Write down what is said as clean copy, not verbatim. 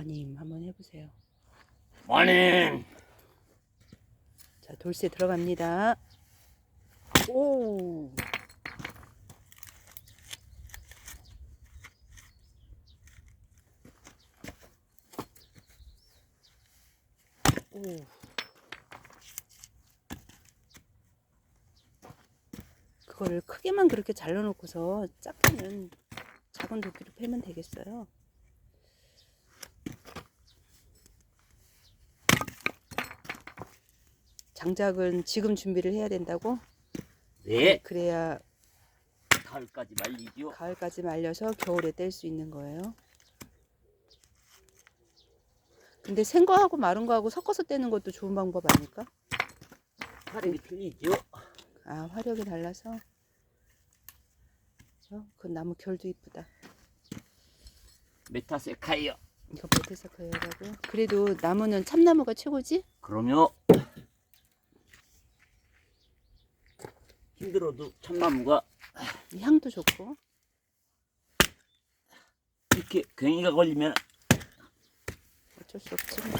마님 한번 해보세요. 마님. 자, 돌쇠 들어갑니다. 오. 오. 그거를 크게만 그렇게 잘라놓고서 작게는 작은 도끼로 패면 되겠어요. 장작은 지금 준비를 해야 된다고? 네. 그래야 가을까지 말리죠. 가을까지 말려서 겨울에 뗄 수 있는 거예요. 근데 생 거하고 마른 거하고 섞어서 떼는 것도 좋은 방법 아닐까? 화력이 틀리죠. 아, 화력이 달라서. 그 나무 결도 이쁘다. 메타세카이어. 이거 메타세카이어라고? 그래도 나무는 참나무가 최고지? 그럼요. 힘들어도 참나무가 향도 좋고. 이렇게 괭이가 걸리면 어쩔 수 없지 뭐.